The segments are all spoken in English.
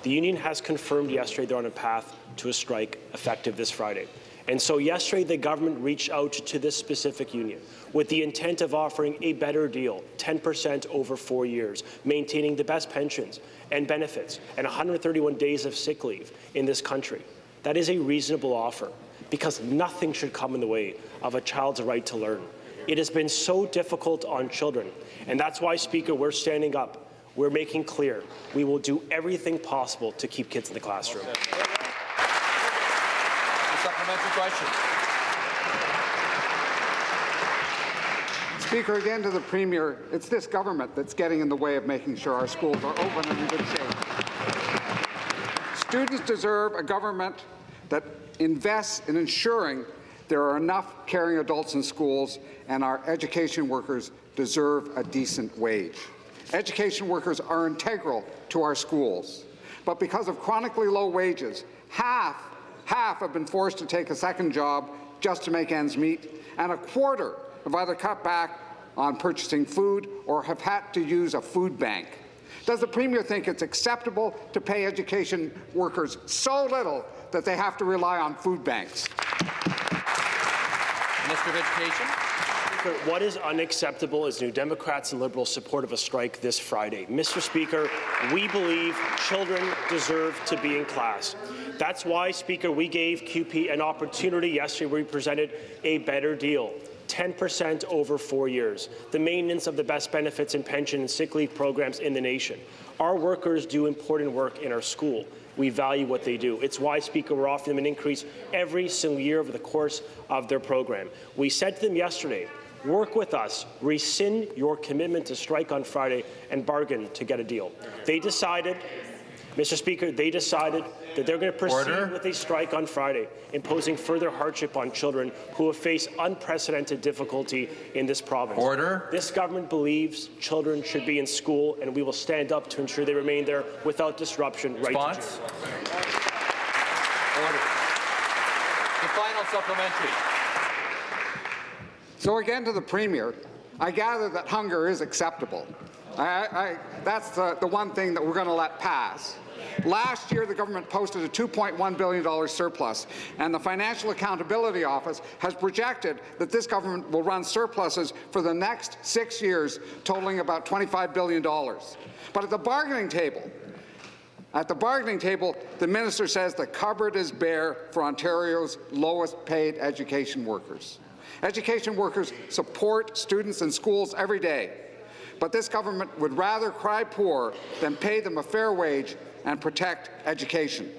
The union has confirmed yesterday they're on a path to a strike effective this Friday. And so yesterday, the government reached out to this specific union with the intent of offering a better deal, 10% over 4 years, maintaining the best pensions and benefits, and 131 days of sick leave in this country. That is a reasonable offer, because nothing should come in the way of a child's right to learn. It has been so difficult on children, and that's why, Speaker, we're standing up. We're making clear we will do everything possible to keep kids in the classroom. Supplementary question. Speaker, again to the Premier, it's this government that's getting in the way of making sure our schools are open and in good shape. Students deserve a government that invests in ensuring there are enough caring adults in schools, and our education workers deserve a decent wage. Education workers are integral to our schools, but because of chronically low wages, half have been forced to take a second job just to make ends meet, and a quarter have either cut back on purchasing food or have had to use a food bank. Does the Premier think it's acceptable to pay education workers so little that they have to rely on food banks? Minister of Education. What is unacceptable is New Democrats and Liberals' support of a strike this Friday. Mr. Speaker, we believe children deserve to be in class. That's why, Speaker, we gave QP an opportunity yesterday where we presented a better deal. 10% over 4 years, the maintenance of the best benefits and pension and sick leave programs in the nation. Our workers do important work in our school. We value what they do. It's why, Speaker, we're offering them an increase every single year over the course of their program. We said to them yesterday, work with us, rescind your commitment to strike on Friday, and bargain to get a deal. They decided, Mr. Speaker, they decided that they're going to proceed with a strike on Friday, imposing further hardship on children who have faced unprecedented difficulty in this province. This government believes children should be in school, and we will stand up to ensure they remain there without disruption. Right to June. The final supplementary. So again to the Premier, I gather that hunger is acceptable. That's the one thing that we're going to let pass. Last year, the government posted a $2.1 billion surplus, and the Financial Accountability Office has projected that this government will run surpluses for the next 6 years, totaling about $25 billion. But at the bargaining table, the minister says the cupboard is bare for Ontario's lowest-paid education workers. Education workers support students in schools every day, but this government would rather cry poor than pay them a fair wage and protect education.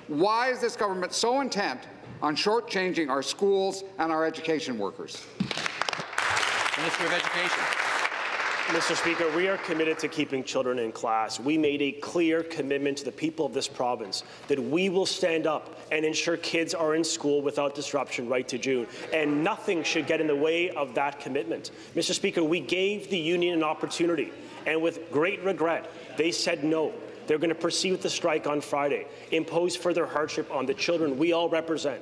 Why is this government so intent on shortchanging our schools and our education workers? Minister of Education. Mr. Speaker, we are committed to keeping children in class. We made a clear commitment to the people of this province that we will stand up and ensure kids are in school without disruption right to June, and nothing should get in the way of that commitment. Mr. Speaker, we gave the union an opportunity, and with great regret, they said no. They're going to proceed with the strike on Friday, impose further hardship on the children we all represent.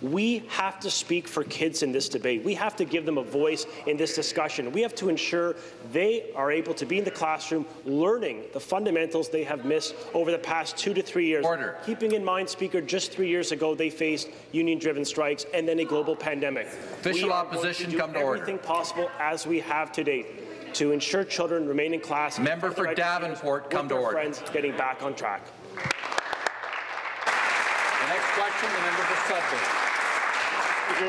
We have to speak for kids in this debate. We have to give them a voice in this discussion. We have to ensure they are able to be in the classroom learning the fundamentals they have missed over the past 2 to 3 years. Keeping in mind, Speaker, just 3 years ago they faced union-driven strikes and then a global pandemic. Official opposition come to order. Everything possible as we have to date to ensure children remain in class. Member for Davenport, come to order. Friends getting back on track. The next question, the member for Sudbury.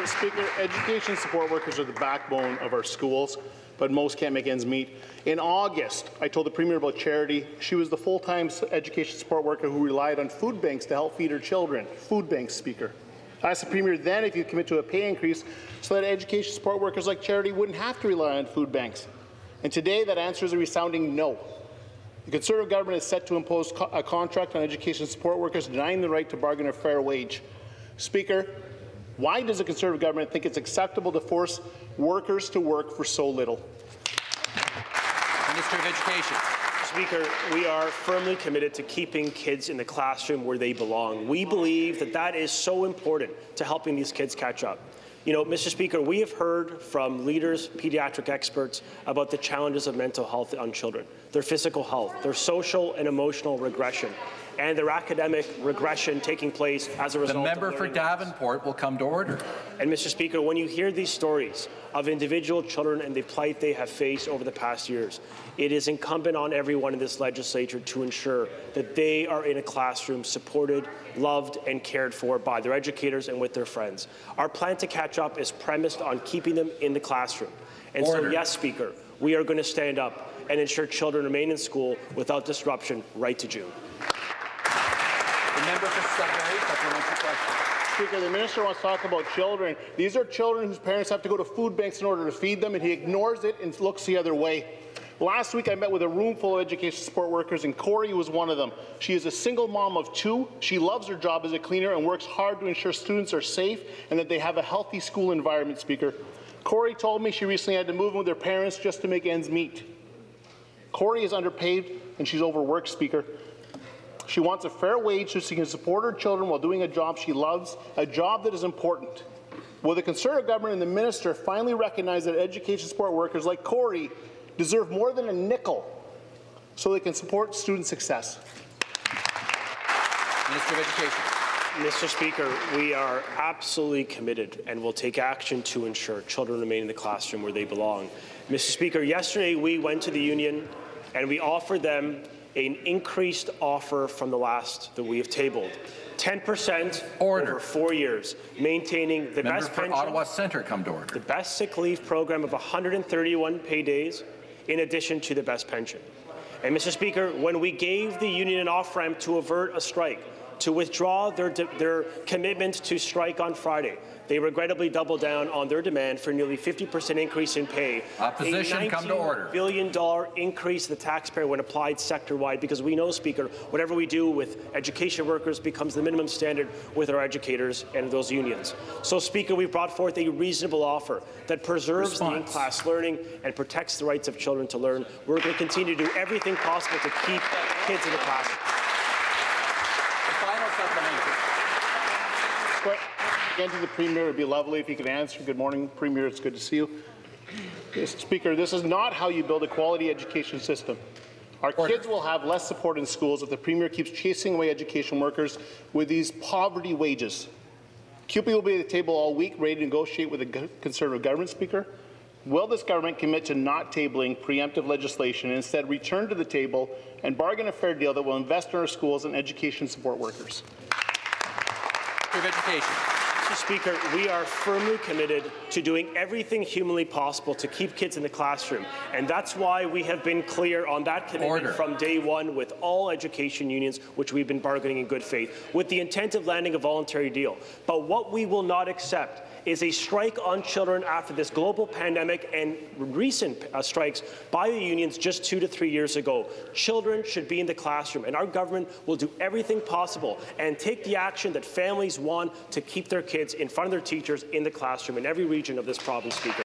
Speaker, education support workers are the backbone of our schools, but most can't make ends meet. In August, I told the Premier about Charity. She was the full-time education support worker who relied on food banks to help feed her children. Food banks, Speaker. I asked the Premier then if he'd commit to a pay increase so that education support workers like Charity wouldn't have to rely on food banks. And today, that answer is a resounding no. The Conservative government is set to impose a contract on education support workers, denying the right to bargain a fair wage. Speaker, why does the Conservative government think it's acceptable to force workers to work for so little? Minister of Education. Speaker, we are firmly committed to keeping kids in the classroom where they belong. We believe that that is so important to helping these kids catch up. You know, Mr. Speaker, we have heard from leaders, pediatric experts, about the challenges of mental health on children, their physical health, their social and emotional regression. and their academic regression taking place as a result. The member for Davenport will come to order. And Mr. Speaker, when you hear these stories of individual children and the plight they have faced over the past years, it is incumbent on everyone in this legislature to ensure that they are in a classroom supported, loved and cared for by their educators and with their friends. Our plan to catch up is premised on keeping them in the classroom. And so, yes, Speaker, we are going to stand up and ensure children remain in school without disruption right to June. The member for Sudbury, supplementary question. Speaker, the minister wants to talk about children. These are children whose parents have to go to food banks in order to feed them, and he ignores it and looks the other way. Last week, I met with a room full of education support workers, and Corey was one of them. She is a single mom of 2. She loves her job as a cleaner and works hard to ensure students are safe and that they have a healthy school environment, Speaker. Corey told me she recently had to move in with her parents just to make ends meet. Corey is underpaid and she's overworked, Speaker. She wants a fair wage so she can support her children while doing a job she loves, a job that is important. Will the Conservative government and the minister finally recognize that education support workers like Corey deserve more than a nickel so they can support student success? Minister of Education. Mr. Speaker, we are absolutely committed and will take action to ensure children remain in the classroom where they belong. Mr. Speaker, yesterday we went to the union and we offered them an increased offer from the last that we have tabled. 10% over 4 years, maintaining the best pension, Ottawa Centre come to order. The best sick leave program of 131 pay days, in addition to the best pension. And Mr. Speaker, when we gave the union an off-ramp to avert a strike, to withdraw their commitment to strike on Friday, they regrettably doubled down on their demand for nearly 50% increase in pay. Opposition, come to order. $19 billion increase to the taxpayer when applied sector-wide, because we know, Speaker, whatever we do with education workers becomes the minimum standard with our educators and those unions. So, Speaker, we've brought forth a reasonable offer that preserves the in-class learning and protects the rights of children to learn. We're going to continue to do everything possible to keep kids in the classroom. Final supplementary. Again, to the Premier, it would be lovely if he could answer. Good morning, Premier. It's good to see you. Mr. Speaker, this is not how you build a quality education system. Our kids will have less support in schools if the Premier keeps chasing away education workers with these poverty wages. CUPE will be at the table all week, ready to negotiate with the Conservative government, Speaker. Will this government commit to not tabling preemptive legislation and instead return to the table and bargain a fair deal that will invest in our schools and education support workers? Minister of Education. Mr. Speaker, we are firmly committed to doing everything humanly possible to keep kids in the classroom, and that's why we have been clear on that commitment from day one with all education unions, which we've been bargaining in good faith, with the intent of landing a voluntary deal. But what we will not accept is a strike on children after this global pandemic and recent strikes by the unions just 2 to 3 years ago. Children should be in the classroom, and our government will do everything possible and take the action that families want to keep their kids in front of their teachers in the classroom in every region of this province, Speaker.